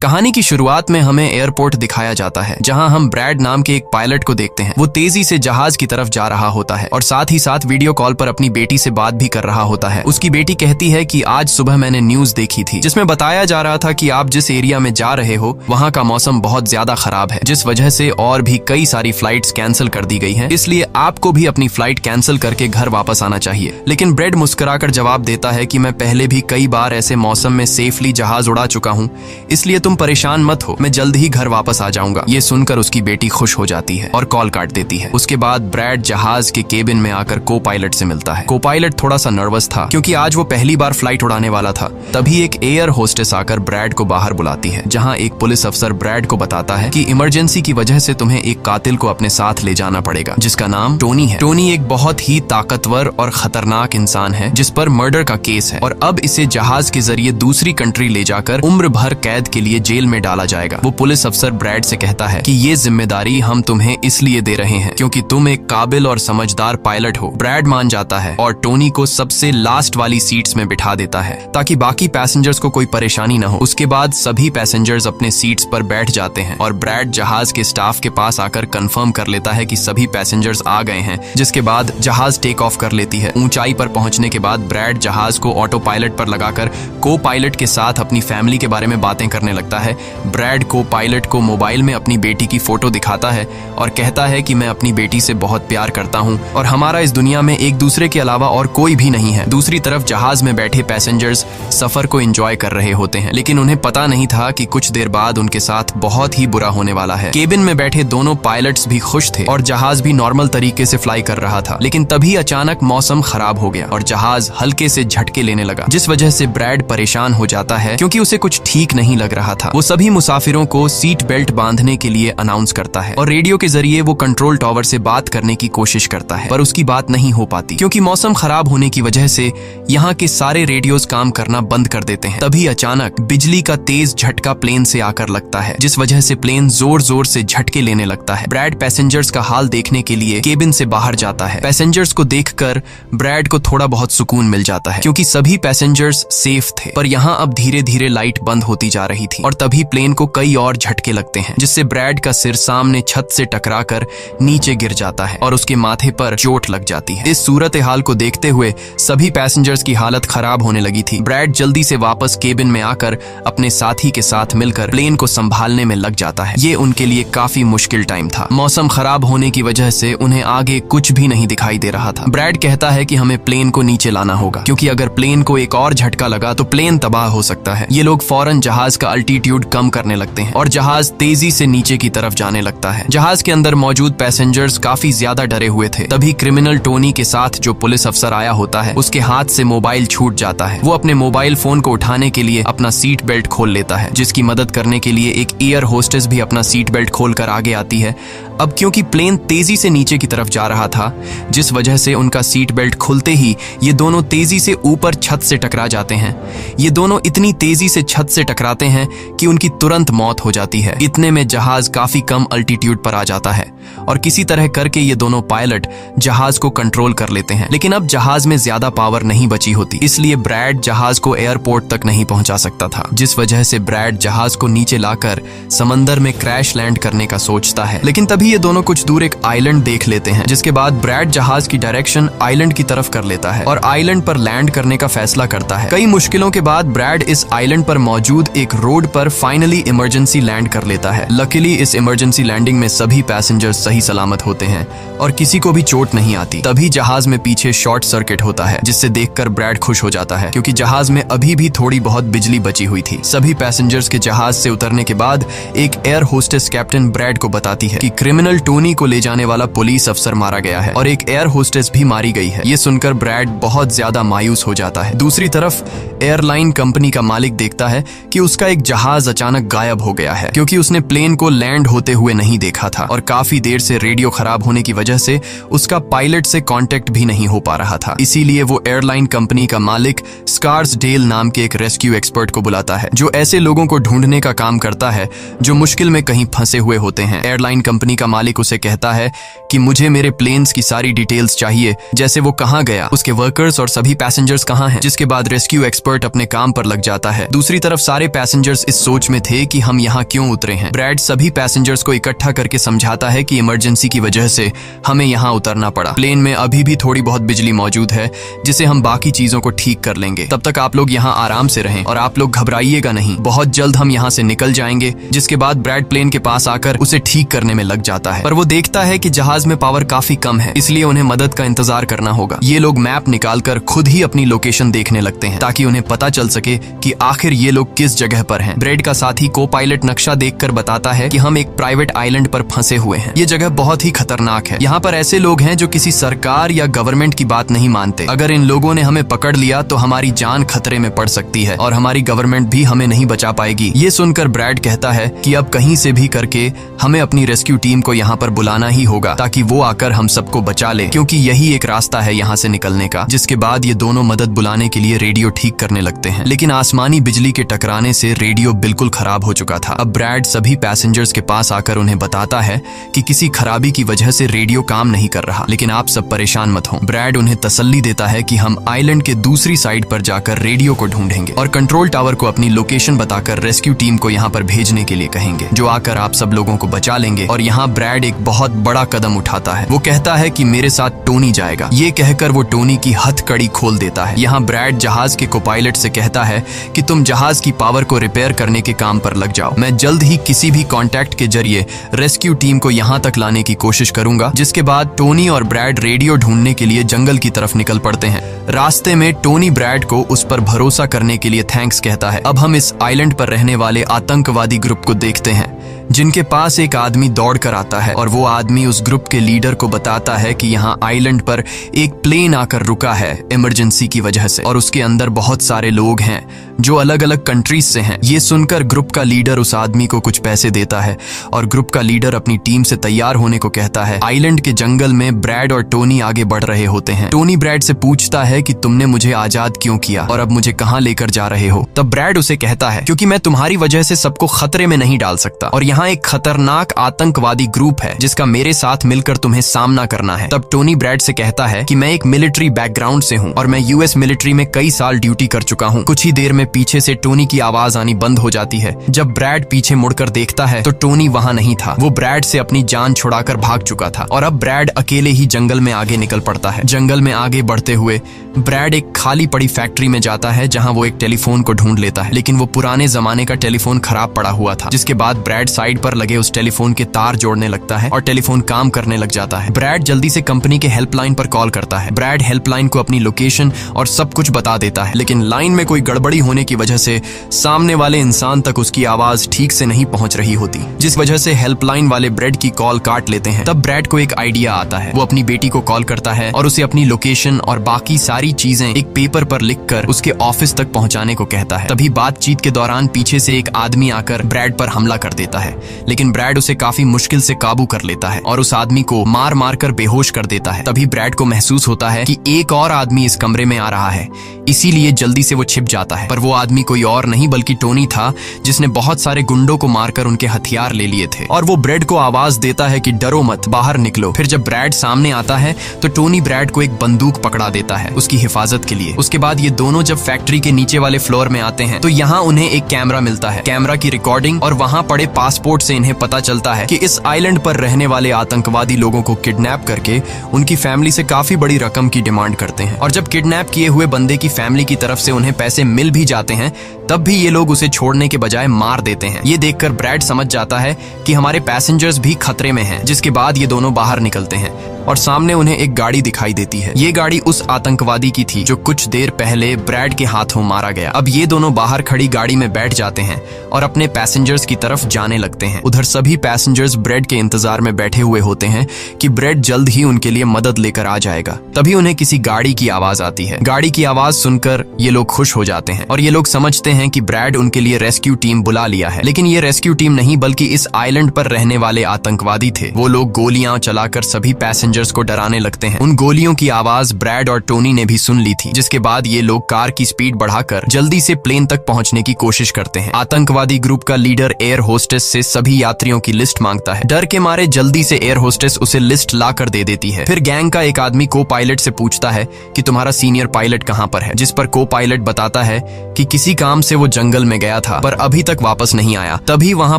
कहानी की शुरुआत में हमें एयरपोर्ट दिखाया जाता है, जहां हम ब्रैड नाम के एक पायलट को देखते हैं। वो तेजी से जहाज की तरफ जा रहा होता है और साथ ही साथ वीडियो कॉल पर अपनी बेटी से बात भी कर रहा होता है। उसकी बेटी कहती है कि आज सुबह मैंने न्यूज देखी थी, जिसमें बताया जा रहा था कि आप जिस एरिया में जा रहे हो वहाँ का मौसम बहुत ज्यादा खराब है, जिस वजह से और भी कई सारी फ्लाइट्स कैंसिल कर दी गई हैं। इसलिए आपको भी अपनी फ्लाइट कैंसिल करके घर वापस आना चाहिए। लेकिन ब्रैड मुस्कुराकर जवाब देता है कि मैं पहले भी कई बार ऐसे मौसम में सेफली जहाज उड़ा चुका हूँ, इसलिए तुम परेशान मत हो, मैं जल्द ही घर वापस आ जाऊंगा। ये सुनकर उसकी बेटी खुश हो जाती है और कॉल काट देती है। उसके बाद ब्रैड जहाज के केबिन में आकर को पायलट से मिलता है। को पायलट थोड़ा सा नर्वस था क्योंकि आज वो पहली बार फ्लाइट उड़ाने वाला था। तभी एक एयर होस्टेस आकर ब्रैड को बाहर बुलाती है, जहां एक पुलिस अफसर ब्रैड को बताता है कि इमरजेंसी की वजह से तुम्हें एक कातिल को अपने साथ ले जाना पड़ेगा, जिसका नाम टोनी है। टोनी एक बहुत ही ताकतवर और खतरनाक इंसान है जिस पर मर्डर का केस है और अब इसे जहाज के जरिए दूसरी कंट्री ले जाकर उम्र भर कैद के लिए जेल में डाला जाएगा। वो पुलिस अफसर ब्रैड से कहता है कि ये जिम्मेदारी हम तुम्हें इसलिए दे रहे हैं क्योंकि तुम एक काबिल और समझदार पायलट हो। ब्रैड मान जाता है और टोनी को सबसे लास्ट वाली सीट्स में बिठा देता है ताकि बाकी पैसेंजर्स को कोई परेशानी न हो। उसके बाद सभी पैसेंजर्स अपने सीट्स पर बैठ जाते हैं और ब्रैड जहाज के स्टाफ के पास आकर कंफर्म कर लेता है कि सभी पैसेंजर्स आ गए हैं, जिसके बाद जहाज टेक ऑफ कर लेती है। ऊंचाई पर पहुंचने के बाद ब्रैड जहाज को ऑटो पायलट पर लगाकर को पायलट के साथ अपनी फैमिली के बारे में बातें करने लगता है। ब्रैड को पायलट को मोबाइल में अपनी बेटी की फोटो दिखाता है और कहता है कि मैं अपनी बेटी से बहुत प्यार करता हूं और हमारा इस दुनिया में एक दूसरे के अलावा और कोई भी नहीं है। दूसरी तरफ जहाज में बैठे पैसेंजर्स सफर को एंजॉय कर रहे होते हैं, लेकिन उन्हें पता नहीं था कि कुछ देर बाद उनके साथ बहुत ही बुरा होने वाला है। केबिन में बैठे दोनों पायलट्स भी खुश थे और जहाज भी नॉर्मल तरीके से फ्लाई कर रहा था, लेकिन तभी अचानक मौसम खराब हो गया और जहाज हल्के से झटके लेने लगा, जिस वजह से ब्रैड परेशान हो जाता है क्योंकि उसे कुछ ठीक नहीं लग रहा था। वो सभी मुसाफिरों को सीट बेल्ट बांधने के लिए अनाउंस करता है और रेडियो के जरिए वो कंट्रोल टावर से बात करने की कोशिश करता है, पर उसकी बात नहीं हो पाती क्योंकि मौसम खराब होने की वजह से यहाँ के सारे रेडियोस काम करना बंद कर देते हैं। तभी अचानक बिजली का तेज झटका प्लेन से आकर लगता है, जिस वजह से प्लेन जोर जोर से झटके लेने लगता है। ब्रैड पैसेंजर्स का हाल देखने के लिए केबिन से बाहर जाता है। पैसेंजर्स को देखकर ब्रैड को थोड़ा बहुत सुकून मिल जाता है क्योंकि सभी पैसेंजर्स सेफ थे, पर यहाँ अब धीरे धीरे लाइट बंद होती जा रही थी और तभी प्लेन को कई और झटके लगते हैं, जिससे ब्रैड का सिर सामने छत से टकराकर नीचे गिर जाता है और उसके माथे पर चोट लग जाती है। इस सूरत हाल को देखते हुए सभी पैसेंजर्स की हालत खराब होने लगी थी। ब्रैड जल्दी से वापस केबिन में आकर अपने साथी के साथ मिलकर प्लेन को संभालने में लग जाता है। ये उनके लिए काफी मुश्किल टाइम था। मौसम खराब होने की वजह से उन्हें आगे कुछ भी नहीं दिखाई दे रहा था। ब्रैड कहता है कि हमें प्लेन को नीचे लाना होगा क्योंकि अगर प्लेन को एक और झटका लगा तो प्लेन तबाह हो सकता है। ये लोग फौरन जहाज का अल्टीट्यूड कम करने लगते हैं और जहाज तेजी से नीचे की तरफ जाने लगता है। जहाज के अंदर मौजूद पैसेंजर्स काफी ज्यादा डरे हुए थे। तभी क्रिमिनल टोनी के साथ जो पुलिस अफसर आया होता है, उसके हाथ से मोबाइल छूट जाता है। वो अपने मोबाइल फोन को उठाने के लिए अपना सीट बेल्ट खोल लेता है, जिसकी मदद करने के लिए एक एयर होस्टेस भी अपना सीट बेल्ट खोलकर आगे आती है। अब क्योंकि प्लेन तेजी से नीचे की तरफ जा रहा था, जिस वजह से उनका सीट बेल्ट खुलते ही ये दोनों तेजी से ऊपर छत से टकरा जाते हैं। ये दोनों इतनी तेजी से छत से टकराते हैं कि उनकी तुरंत मौत हो जाती है। इतने में जहाज काफी कम अल्टीट्यूड पर आ जाता है और किसी तरह करके ये दोनों पायलट जहाज को कंट्रोल कर लेते हैं। लेकिन अब जहाज में ज्यादा पावर नहीं बची होती, इसलिए ब्रैड जहाज को एयरपोर्ट तक नहीं पहुंचा सकता था, जिस वजह से ब्रैड जहाज को नीचे लाकर समंदर में क्रैश लैंड करने का सोचता है। लेकिन तभी ये दोनों कुछ दूर एक आइलैंड देख लेते हैं, जिसके बाद ब्रैड जहाज की डायरेक्शन आइलैंड की तरफ कर लेता है और आइलैंड पर लैंड करने का फैसला करता है। कई मुश्किलों के बाद ब्रैड इस आइलैंड पर मौजूद एक रोड पर फाइनली इमरजेंसी लैंड कर लेता है। लकीली इस इमरजेंसी लैंडिंग में सभी पैसेंजर्स सही सलामत होते हैं और किसी को भी चोट नहीं आती। तभी जहाज में पीछे शॉर्ट सर्किट होता है, जिससे देखकर ब्रैड खुश हो जाता है क्योंकि जहाज में अभी भी थोड़ी बहुत बिजली बची हुई थी। सभी पैसेंजर्स के जहाज से उतरने के बाद एक एयर होस्टेस कैप्टन ब्रैड को बताती है कि क्रिमिनल टोनी को ले जाने वाला पुलिस अफसर मारा गया है और एक एयर होस्टेस भी मारी गई है। ये सुनकर ब्रैड बहुत ज्यादा मायूस हो जाता है। दूसरी तरफ एयरलाइन कंपनी का मालिक देखता है कि उसका एक जहाज अचानक गायब हो गया है क्योंकि उसने प्लेन को लैंड होते हुए नहीं देखा था और काफी देर से रेडियो खराब होने की वजह से उसका पायलट से कांटेक्ट भी नहीं हो पा रहा था। इसीलिए वो एयरलाइन कंपनी का मालिक स्कार्सडेल नाम के एक रेस्क्यू एक्सपर्ट को बुलाता है, जो ऐसे लोगों को ढूंढने का काम करता है जो मुश्किल में कहीं फंसे हुए होते हैं। एयरलाइन कंपनी का मालिक उसे कहता है कि मुझे मेरे प्लेन्स की सारी डिटेल्स चाहिए, जैसे वो कहाँ गया, उसके वर्कर्स और सभी पैसेंजर्स कहाँ हैं। जिसके बाद रेस्क्यू एक्सपर्ट अपने काम पर लग जाता है। दूसरी तरफ सारे पैसेंजर्स इस सोच में थे कि हम यहाँ क्यों उतरे हैं। ब्रैड सभी पैसेंजर्स को इकट्ठा करके समझाता है कि इमरजेंसी की वजह से हमें यहाँ उतरना पड़ा। प्लेन में अभी भी थोड़ी बहुत बिजली मौजूद है जिसे हम बाकी चीजों को ठीक कर लेंगे। तब तक आप लोग यहाँ आराम से रहें और आप लोग घबराइएगा नहीं, बहुत जल्द हम यहाँ से निकल जाएंगे। जिसके बाद ब्रैड प्लेन के पास आकर उसे ठीक करने में लग जाता है, पर वो देखता है कि जहाज में पावर काफी कम है, इसलिए उन्हें मदद का इंतजार करना होगा। ये लोग मैप निकालकर खुद ही अपनी लोकेशन देखने लगते हैं ताकि उन्हें पता चल सके कि आखिर ये लोग किस जगह पर हैं। ब्रैड का साथी को पायलट नक्शा देखकर बताता है कि हम एक प्राइवेट आइलैंड पर फंसे हुए हैं। ये जगह बहुत ही खतरनाक है। यहाँ पर ऐसे लोग हैं जो किसी सरकार या गवर्नमेंट की बात नहीं मानते। अगर इन लोगों ने हमें पकड़ लिया तो हमारी जान खतरे में पड़ सकती है और हमारी गवर्नमेंट भी हमें नहीं बचा पाएगी। ये सुनकर ब्रैड कहता है कि अब कहीं से भी करके हमें अपनी रेस्क्यू टीम को यहाँ पर बुलाना ही होगा ताकि वो आकर हम सबको बचा ले, क्योंकि यही एक रास्ता है यहाँ से निकलने का। जिसके बाद ये दोनों मदद बुलाने के लिए रेडियो ठीक करने लगते हैं, लेकिन आसमानी बिजली के टकराने से रेडियो बिल्कुल खराब हो चुका था। अब ब्रैड सभी पैसेंजर्स के पास आकर उन्हें बताता है कि किसी खराबी की वजह से रेडियो काम नहीं कर रहा, लेकिन आप सब परेशान मत हो। ब्रैड उन्हें तसल्ली देता है कि हम आइलैंड के दूसरी साइड पर जाकर रेडियो को ढूंढेंगे और कंट्रोल टावर को अपनी लोकेशन बताकर रेस्क्यू टीम को यहाँ पर भेजने के लिए कहेंगे, जो आकर आप सब लोगों को बचा लेंगे। और यहाँ ब्रैड एक बहुत बड़ा कदम उठाता है। वो कहता है कि मेरे साथ टोनी जाएगा। ये कहकर वो टोनी की हथकड़ी खोल देता है। यहाँ ब्रैड जहाज के कोपायलट से कहता है कि तुम जहाज की पावर को रिपेयर करने के काम पर लग जाओ। मैं जल्द ही किसी भी कॉन्टैक्ट के जरिए रेस्क्यू टीम को यहाँ तक लाने की कोशिश करूंगा। जिसके बाद टोनी और ब्रैड रेडियो ढूंढने के लिए जंगल की तरफ निकल पड़ते हैं। रास्ते में टोनी ब्रैड को उस पर भरोसा करने के लिए थैंक्स कहता है। अब हम इस आइलैंड पर रहने वाले आतंकवादी ग्रुप को देखते हैं, जिनके पास एक आदमी दौड़ कर आता है और वो आदमी उस ग्रुप के लीडर को बताता है कि यहाँ आइलैंड पर एक प्लेन आकर रुका है इमरजेंसी की वजह से और उसके अंदर बहुत सारे लोग हैं जो अलग अलग कंट्रीज से हैं। ये सुनकर ग्रुप का लीडर उस आदमी को कुछ पैसे देता है और ग्रुप का लीडर अपनी टीम से तैयार होने को कहता है। आइलैंड के जंगल में ब्रैड और टोनी आगे बढ़ रहे होते हैं। टोनी ब्रैड से पूछता है कि तुमने मुझे आजाद क्यों किया और अब मुझे कहाँ लेकर जा रहे हो। तब ब्रैड उसे कहता है क्योंकि मैं तुम्हारी वजह से सबको खतरे में नहीं डाल सकता और यहाँ एक खतरनाक आतंकवादी ग्रुप है जिसका मेरे साथ मिलकर तुम्हें सामना करना है। तब टोनी ब्रैड से कहता है कि मैं एक मिलिट्री बैकग्राउंड से हूँ और मैं यूएस मिलिट्री में कई साल ड्यूटी कर चुका हूँ। कुछ ही देर में पीछे से टोनी की आवाज आनी बंद हो जाती है। जब ब्रैड पीछे मुड़कर देखता है तो टोनी वहाँ नहीं था। वो ब्रैड से अपनी जान छुड़ाकर भाग चुका था और अब ब्रैड अकेले ही जंगल में आगे निकल पड़ता है। जंगल में आगे बढ़ते हुए ब्रैड एक खाली पड़ी फैक्ट्री में जाता है जहाँ वो एक टेलीफोन को ढूंढ लेता है, लेकिन वो पुराने जमाने का टेलीफोन खराब पड़ा हुआ था। जिसके बाद ब्रैड साइड पर लगे उस टेलीफोन के तार जोड़ने लगता है और टेलीफोन काम करने लग जाता है। ब्रैड जल्दी से कंपनी के हेल्पलाइन पर कॉल करता है। ब्रैड हेल्पलाइन को अपनी लोकेशन और सब कुछ बता देता है, लेकिन लाइन में कोई गड़बड़ी होने की वजह से सामने वाले इंसान तक उसकी आवाज ठीक से नहीं पहुंच रही होती, जिस वजह से हेल्पलाइन वाले ब्रैड की कॉल काट लेते हैं। तब ब्रैड को एक आइडिया आता है। वो अपनी बेटी को कॉल करता है और उसे अपनी लोकेशन और बाकी सारी चीजें एक पेपर पर लिखकर उसके ऑफिस तक पहुंचाने को कहता है। तभी बातचीत के दौरान पीछे से एक आदमी आकर ब्रैड पर हमला कर देता है, लेकिन ब्रैड उसे काफी मुश्किल से काबू कर लेता है और उस आदमी को मार मार कर बेहोश कर देता है। तभी ब्रैड को महसूस होता है कि एक और आदमी इस कमरे में आ रहा है, इसीलिए जल्दी से वो छिप जाता है। पर वो आदमी कोई और नहीं बल्कि टोनी था, जिसने बहुत सारे गुंडों को मारकर उनके हथियार ले लिए थे। और वो ब्रैड को आवाज देता है कि डरो मत, बाहर निकलो। फिर जब ब्रैड सामने आता है तो टोनी ब्रैड को एक बंदूक पकड़ा देता है उसकी हिफाजत के लिए। उसके बाद ये दोनों जब फैक्ट्री के नीचे वाले फ्लोर में आते हैं तो यहाँ उन्हें एक कैमरा मिलता है, कैमरा की रिकॉर्डिंग और वहाँ पड़े पासपोर्ट से इन्हें पता चलता है कि इस आइलैंड पर रहने वाले आतंकवादी लोगों को किडनैप करके उनकी फैमिली से काफी बड़ी रकम की डिमांड करते हैं। और जब किडनैप किए हुए बंदे की फैमिली की तरफ से उन्हें पैसे मिल भी जाते हैं तब भी ये लोग उसे छोड़ने के बजाय मार देते हैं। ये देखकर ब्रैड समझ जाता है कि हमारे पैसेंजर्स भी खतरे में हैं। जिसके बाद ये दोनों बाहर निकलते हैं और सामने उन्हें एक गाड़ी दिखाई देती है। ये गाड़ी उस आतंकवादी की थी जो कुछ देर पहले ब्रैड के हाथों मारा गया। अब ये दोनों बाहर खड़ी गाड़ी में बैठ जाते हैं और अपने पैसेंजर्स की तरफ जाने लगते हैं। उधर सभी पैसेंजर्स ब्रैड के इंतजार में बैठे हुए होते हैं कि ब्रैड जल्द ही उनके लिए मदद लेकर आ जाएगा। तभी उन्हें किसी गाड़ी की आवाज आती है। गाड़ी की आवाज सुनकर ये लोग खुश हो जाते हैं और ये लोग समझते हैं कि ब्रैड उनके लिए रेस्क्यू टीम बुला लिया है। लेकिन ये रेस्क्यू टीम नहीं बल्कि इस आइलैंड पर रहने वाले आतंकवादी थे। वो लोग गोलियां चलाकर सभी पैसेंजर्स पैसेंजर्स को डराने लगते हैं। उन गोलियों की आवाज ब्रैड और टोनी ने भी सुन ली थी, जिसके बाद ये लोग कार की स्पीड बढ़ाकर जल्दी से प्लेन तक पहुंचने की कोशिश करते हैं। आतंकवादी ग्रुप का लीडर एयर होस्टेस से सभी यात्रियों की लिस्ट मांगता है। डर के मारे जल्दी से एयर होस्टेस उसे लिस्ट ला कर दे देती है। फिर गैंग का एक आदमी को पायलट से पूछता है कि तुम्हारा सीनियर पायलट कहाँ पर है, जिस पर को पायलट बताता है कि किसी काम से वो जंगल में गया था पर अभी तक वापस नहीं आया। तभी वहां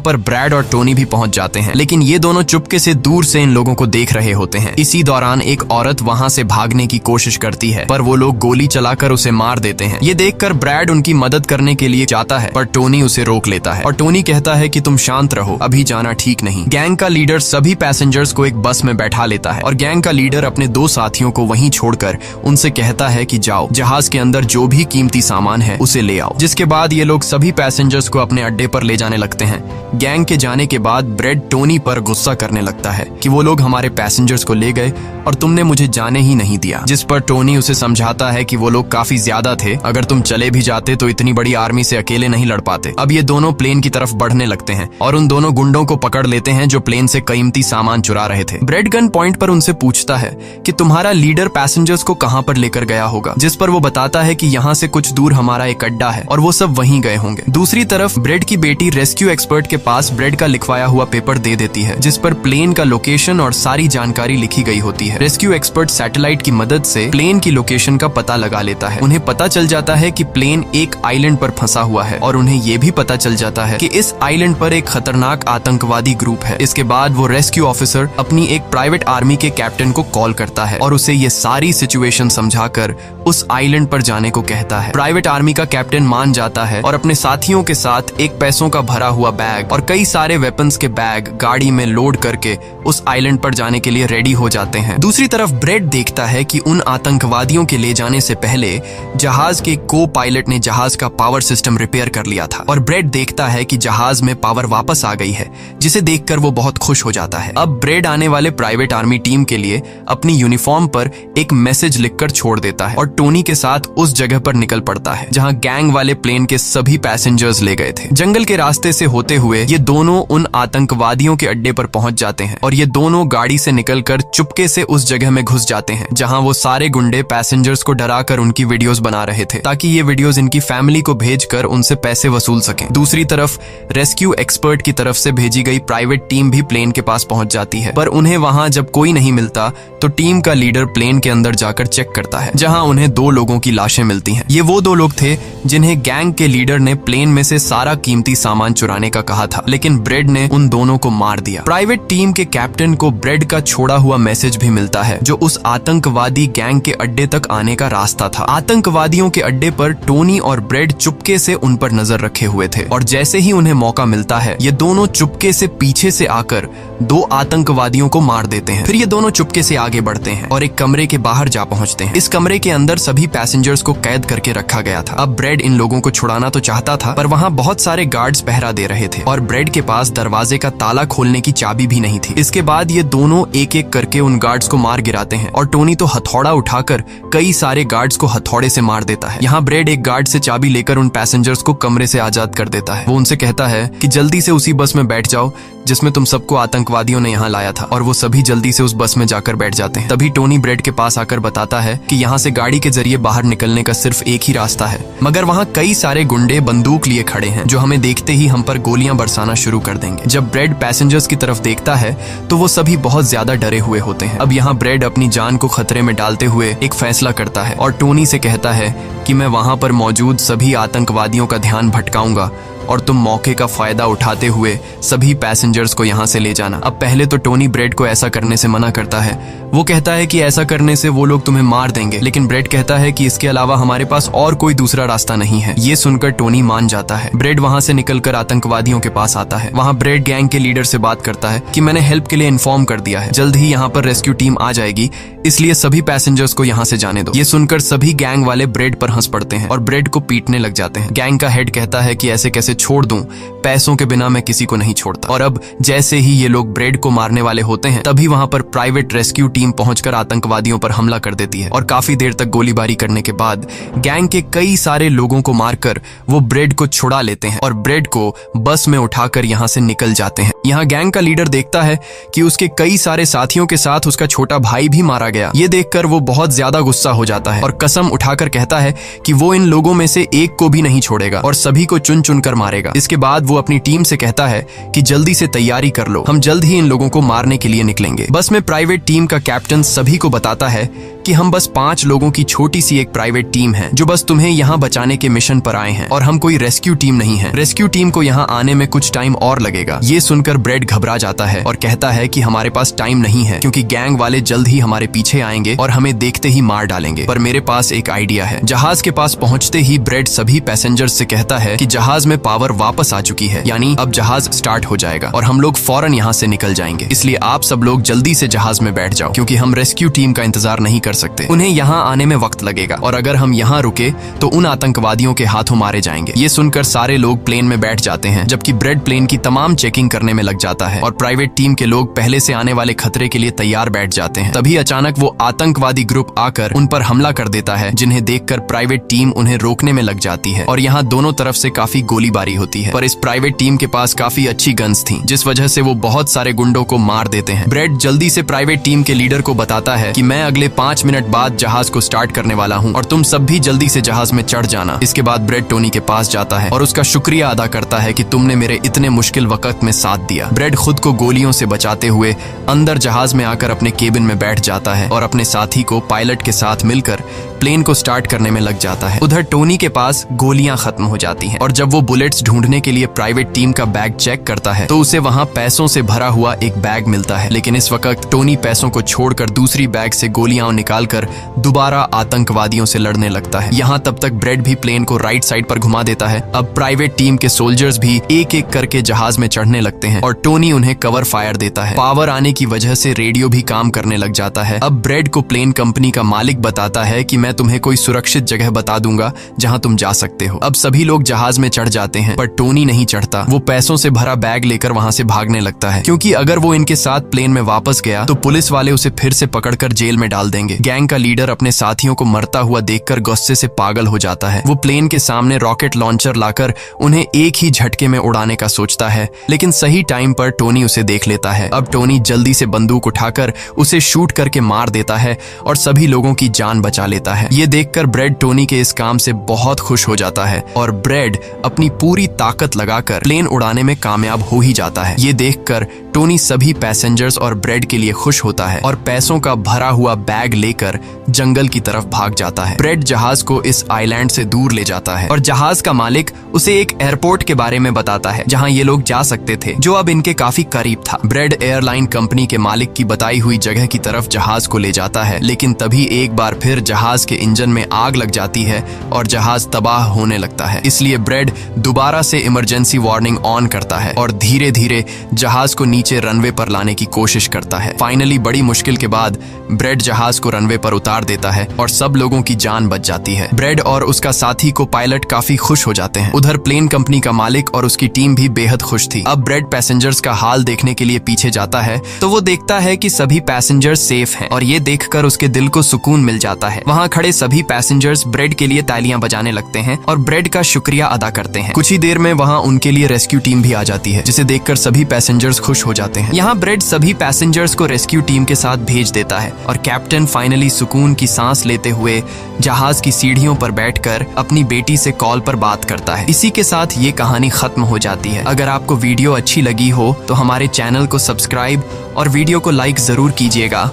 पर ब्रैड और टोनी भी पहुंच जाते हैं, लेकिन ये दोनों चुपके से दूर से इन लोगों को देख रहे होते हैं। इसी दौरान एक औरत वहां से भागने की कोशिश करती है, पर वो लोग गोली चलाकर उसे मार देते हैं। ये देखकर ब्रैड उनकी मदद करने के लिए जाता है, पर टोनी उसे रोक लेता है और टोनी कहता है कि तुम शांत रहो, अभी जाना ठीक नहीं। गैंग का लीडर सभी पैसेंजर्स को एक बस में बैठा लेता है और गैंग का लीडर अपने 2 साथियों को वहीं छोड़कर उनसे कहता है कि जाओ, जहाज के अंदर जो भी कीमती सामान है उसे ले आओ। जिसके बाद ये लोग सभी पैसेंजर्स को अपने अड्डे पर ले जाने लगते हैं। गैंग के जाने के बाद ब्रेड टोनी पर गुस्सा करने लगता है कि वो लोग हमारे पैसेंजर्स को ले गए और तुमने मुझे जाने ही नहीं दिया। जिस पर टोनी उसे समझाता है कि वो लोग काफी ज्यादा थे, अगर तुम चले भी जाते तो इतनी बड़ी आर्मी से अकेले नहीं लड़ पाते। अब ये दोनों प्लेन की तरफ बढ़ने लगते हैं और उन दोनों गुंडों को पकड़ लेते हैं जो प्लेन से कीमती सामान चुरा रहे थे। ब्रेड गन पॉइंट पर उनसे पूछता है कि तुम्हारा लीडर पैसेंजर्स को कहां पर लेकर गया होगा, जिस पर वो बताता है कि यहाँ से कुछ दूर हमारा एक अड्डा है और वो सब वहीं गए होंगे। दूसरी तरफ ब्रेड की बेटी रेस्क्यू एक्सपर्ट के पास ब्रेड का लिखवाया हुआ पेपर दे देती है, जिस पर प्लेन का लोकेशन और सारी जानकारी लिखी गई होती है। रेस्क्यू एक्सपर्ट सैटेलाइट की मदद से प्लेन की लोकेशन का पता लगा लेता है। उन्हें पता चल जाता है कि प्लेन एक आइलैंड पर फंसा हुआ है और उन्हें ये भी पता चल जाता है कि इस आइलैंड पर एक खतरनाक आतंकवादी ग्रुप है। इसके बाद वो रेस्क्यू ऑफिसर अपनी एक प्राइवेट आर्मी के कैप्टन को कॉल करता है और उसे ये सारी सिचुएशन समझाकर उस आइलैंड पर जाने को कहता है। प्राइवेट आर्मी का कैप्टन मान जाता है और अपने साथियों के साथ एक पैसों का भरा हुआ बैग और कई सारे वेपन्स के बैग गाड़ी में लोड करके उस आइलैंड पर जाने के लिए रेडी हो जाते हैं। दूसरी तरफ ब्रेड देखता है कि उन आतंकवादियों के ले जाने से पहले जहाज के को पायलट ने जहाज का पावर सिस्टम रिपेयर कर लिया था और ब्रेड देखता है कि जहाज में पावर वापस आ गई है, जिसे देखकर वो बहुत खुश हो जाता है। अब ब्रेड आने वाले प्राइवेट आर्मी टीम के लिए अपनी यूनिफॉर्म पर एक मैसेज लिखकर छोड़ देता है और टोनी के साथ उस जगह पर निकल पड़ता है जहां गैंग वाले प्लेन के सभी पैसेंजर्स ले गए थे। जंगल के रास्ते से होते हुए ये दोनों उन आतंकवादियों के अड्डे पर पहुंच जाते हैं और ये दोनों गाड़ी से निकलकर चुपके से उस जगह में घुस जाते हैं जहां वो सारे गुंडे पैसेंजर्स को डराकर उनकी वीडियोस बना रहे थे ताकि ये वीडियोस इनकी फैमिली को भेजकर उनसे पैसे वसूल सकें। दूसरी तरफ रेस्क्यू एक्सपर्ट की तरफ से भेजी गई प्राइवेट टीम भी प्लेन के पास पहुंच जाती है, पर उन्हें वहां जब कोई नहीं मिलता तो टीम का लीडर प्लेन के अंदर जाकर चेक करता है जहां उन्हें 2 लोगों की लाशें मिलती हैं। ये वो 2 लोग थे जिन्हें गैंग के लीडर ने प्लेन में से सारा कीमती सामान चुराने का कहा था, लेकिन ब्रेड ने उन दोनों को मार दिया। प्राइवेट टीम के कैप्टन को ब्रेड का छोड़ा हुआ मैसेज भी मिलता है जो उस आतंकवादी गैंग के अड्डे तक आने का रास्ता था। आतंकवादियों के अड्डे पर टोनी और ब्रेड चुपके से उन पर नजर रखे हुए थे और जैसे ही उन्हें मौका मिलता है ये दोनों चुपके से पीछे से आकर 2 आतंकवादियों को मार देते हैं। फिर ये दोनों चुपके से आगे बढ़ते हैं और एक कमरे के बाहर जा पहुंचते हैं। इस कमरे के अंदर सभी पैसेंजर्स को कैद करके रखा गया था। अब ब्रेड इन लोगों को छुड़ाना तो चाहता था, पर वहां बहुत सारे गार्ड्स पहरा दे रहे थे और ब्रेड के पास दरवाजे का ताला खोलने की चाबी भी नहीं थी। इसके बाद ये दोनों एक एक करके उन गार्ड्स को मार गिराते हैं और टोनी तो हथौड़ा उठाकर कई सारे गार्ड्स को हथौड़े से मार देता है। यहाँ ब्रेड एक गार्ड से चाबी लेकर उन पैसेंजर्स को कमरे से आजाद कर देता है। वो उनसे कहता है कि जल्दी से उसी बस में बैठ जाओ जिसमें तुम सबको आतंकवादियों ने यहाँ लाया था, और वो सभी जल्दी से उस बस में जाकर बैठ जाते हैं। तभी टोनी ब्रेड के पास आकर बताता है कि यहाँ से गाड़ी के जरिए बाहर निकलने का सिर्फ एक ही रास्ता है, मगर वहाँ कई सारे गुंडे बंदूक लिए खड़े हैं जो हमें देखते ही हम पर गोलियां बरसाना शुरू कर देंगे। जब ब्रेड पैसेंजर्स की तरफ देखता है तो वो सभी बहुत ज्यादा डरे हुए होते हैं। अब यहाँ ब्रेड अपनी जान को खतरे में डालते हुए एक फैसला करता है और टोनी से कहता है कि मैं वहां पर मौजूद सभी आतंकवादियों का ध्यान भटकाऊंगा और तुम मौके का फायदा उठाते हुए सभी पैसेंजर्स को यहाँ से ले जाना। अब पहले तो टोनी ब्रेड को ऐसा करने से मना करता है। वो कहता है कि ऐसा करने से वो लोग तुम्हें मार देंगे, लेकिन ब्रेड कहता है कि इसके अलावा हमारे पास और कोई दूसरा रास्ता नहीं है। ये सुनकर टोनी मान जाता है। ब्रेड वहां से निकलकर आतंकवादियों के पास आता है। वहां ब्रेड गैंग के लीडर से बात करता है कि मैंने हेल्प के लिए इन्फॉर्म कर दिया है, जल्द ही यहाँ पर रेस्क्यू टीम आ जाएगी, इसलिए सभी पैसेंजर्स को यहाँ से जाने दो। ये सुनकर सभी गैंग वाले ब्रेड पर हंस पड़ते हैं और ब्रेड को पीटने लग जाते हैं। गैंग का हेड कहता है कि ऐसे कैसे इसे छोड़ दूं, पैसों के बिना मैं किसी को नहीं छोड़ता। और अब जैसे ही ये लोग ब्रेड को मारने वाले होते हैं, तभी वहां पर प्राइवेट रेस्क्यू टीम पहुंचकर आतंकवादियों पर हमला कर देती है और काफी देर तक गोलीबारी करने के बाद गैंग के कई सारे लोगों को मारकर वो ब्रेड को छुड़ा लेते हैं और ब्रेड को बस में उठाकर यहाँ से निकल जाते हैं। यहाँ गैंग का लीडर देखता है कि उसके कई सारे साथियों के साथ उसका छोटा भाई भी मारा गया। ये देखकर वो बहुत ज्यादा गुस्सा हो जाता है और कसम उठाकर कहता है कि वो इन लोगों में से एक को भी नहीं छोड़ेगा और सभी को चुन चुन कर मारेगा। इसके बाद वो अपनी टीम से कहता है कि जल्दी से तैयारी कर लो, हम जल्द ही इन लोगों को मारने के लिए निकलेंगे। बस में प्राइवेट टीम का कैप्टन सभी को बताता है कि हम बस 5 लोगों की छोटी सी एक प्राइवेट टीम है जो बस तुम्हें यहाँ बचाने के मिशन पर आए हैं और हम कोई रेस्क्यू टीम नहीं है। रेस्क्यू टीम को यहाँ आने में कुछ टाइम और लगेगा। ये सुनकर ब्रेड घबरा जाता है और कहता है कि हमारे पास टाइम नहीं है क्योंकि गैंग वाले जल्द ही हमारे पीछे आएंगे और हमें देखते ही मार डालेंगे। पर मेरे पास एक आइडिया है। जहाज के पास पहुंचते ही ब्रेड सभी पैसेंजर्स से कहता है कि जहाज में पावर वापस आ चुकी है, यानी अब जहाज स्टार्ट हो जाएगा और हम लोग फौरन यहाँ से निकल जाएंगे। इसलिए आप सब लोग जल्दी से जहाज में बैठ जाओ क्योंकि हम रेस्क्यू टीम का इंतजार नहीं कर सकते। उन्हें यहाँ आने में वक्त लगेगा और अगर हम यहाँ रुके तो उन आतंकवादियों के हाथों मारे जाएंगे। ये सुनकर सारे लोग प्लेन में बैठ जाते हैं जबकि ब्रेड प्लेन की तमाम चेकिंग करने में लग जाता है और प्राइवेट टीम के लोग पहले से आने वाले खतरे के लिए तैयार बैठ जाते हैं। तभी अचानक वो आतंकवादी ग्रुप आकर उन पर हमला कर देता है, जिन्हें देखकर प्राइवेट टीम उन्हें रोकने में लग जाती है और यहाँ दोनों तरफ से काफी गोलीबारी होती है। पर इस प्राइवेट टीम के पास काफी अच्छी गन्स थी, जिस वजह से वो बहुत सारे गुंडों को मार देते हैं। ब्रेड जल्दी से प्राइवेट टीम के लीडर को बताता है कि मैं अगले 5 मिनट बाद जहाज को स्टार्ट करने वाला हूँ और तुम सब भी जल्दी से जहाज में चढ़ जाना। इसके बाद ब्रेड टोनी के पास जाता है और उसका शुक्रिया अदा करता है कि तुमने मेरे इतने मुश्किल वक्त में साथ दिया। ब्रेड खुद को गोलियों से बचाते हुए अंदर जहाज में आकर अपने केबिन में बैठ जाता है और अपने साथी को पायलट के साथ मिलकर प्लेन को स्टार्ट करने में लग जाता है। उधर टोनी के पास गोलियां खत्म हो जाती हैं और जब वो बुलेट्स ढूंढने के लिए प्राइवेट टीम का बैग चेक करता है तो उसे वहां पैसों से भरा हुआ एक बैग मिलता है। लेकिन इस वक्त टोनी पैसों को छोड़कर दूसरी बैग से गोलियां निकालकर दोबारा आतंकवादियों से लड़ने लगता है। यहाँ तब तक ब्रेड भी प्लेन को राइट साइड पर घुमा देता है। अब प्राइवेट टीम के सोल्जर्स भी एक एक करके जहाज में चढ़ने लगते हैं और टोनी उन्हें कवर फायर देता है। पावर आने की वजह से रेडियो भी काम करने लग जाता है। अब ब्रेड को प्लेन कंपनी का मालिक बताता है कि मैं तुम्हें कोई सुरक्षित जगह बता दूंगा जहां तुम जा सकते हो। अब सभी लोग जहाज में चढ़ जाते हैं पर टोनी नहीं चढ़ता। वो पैसों से भरा बैग लेकर वहां से भागने लगता है क्योंकि अगर वो इनके साथ प्लेन में वापस गया तो पुलिस वाले उसे फिर से पकड़कर जेल में डाल देंगे। गैंग का लीडर अपने साथियों को मरता हुआ देखकर गुस्से से पागल हो जाता है। वो प्लेन के सामने रॉकेट लॉन्चर लाकर उन्हें एक ही झटके में उड़ाने का सोचता है, लेकिन सही टाइम पर टोनी उसे देख लेता है। अब टोनी जल्दी से बंदूक उठाकर उसे शूट करके मार देता है और सभी लोगों की जान बचा लेता है। ये देखकर ब्रेड टोनी के इस काम से बहुत खुश हो जाता है और ब्रेड अपनी पूरी ताकत लगाकर प्लेन उड़ाने में कामयाब हो ही जाता है। ये देखकर टोनी सभी पैसेंजर्स और ब्रेड के लिए खुश होता है और पैसों का भरा हुआ बैग लेकर जंगल की तरफ भाग जाता है। ब्रेड जहाज को इस आइलैंड से दूर ले जाता है और जहाज का मालिक उसे एक एयरपोर्ट के बारे में बताता है जहां ये लोग जा सकते थे, जो अब इनके काफी करीब था। ब्रेड एयरलाइन कंपनी के मालिक की बताई हुई जगह की तरफ जहाज को ले जाता है, लेकिन तभी एक बार फिर जहाज के इंजन में आग लग जाती है और जहाज तबाह होने लगता है। इसलिए ब्रेड दोबारा से इमरजेंसी वार्निंग ऑन करता है और धीरे धीरे जहाज को नीचे रनवे पर लाने की कोशिश करता है। फाइनली बड़ी मुश्किल के बाद ब्रेड जहाज को रनवे पर उतार देता है और सब लोगों की जान बच जाती है। ब्रेड और उसका साथी को पायलट काफी खुश हो जाते हैं। उधर प्लेन कंपनी का मालिक और उसकी टीम भी बेहद खुश थी। अब ब्रेड पैसेंजर्स का हाल देखने के लिए पीछे जाता है तो वो देखता है कि सभी पैसेंजर्स सेफ हैं और ये देखकर उसके दिल को सुकून मिल जाता है। वहाँ खड़े सभी पैसेंजर्स ब्रेड के लिए तालियां बजाने लगते हैं और ब्रेड का शुक्रिया अदा करते हैं। कुछ ही देर में वहाँ उनके लिए रेस्क्यू टीम भी आ जाती है, जिसे देखकर सभी पैसेंजर्स खुश हो जाते हैं। यहाँ ब्रेड सभी पैसेंजर्स को रेस्क्यू टीम के साथ भेज देता है और कैप्टन फाइनली सुकून की सांस लेते हुए जहाज की सीढ़ियों पर बैठकर अपनी बेटी से कॉल पर बात करता है। इसी के साथ ये कहानी खत्म हो जाती है। अगर आपको वीडियो अच्छी लगी हो तो हमारे चैनल को सब्सक्राइब और वीडियो को लाइक जरूर कीजिएगा।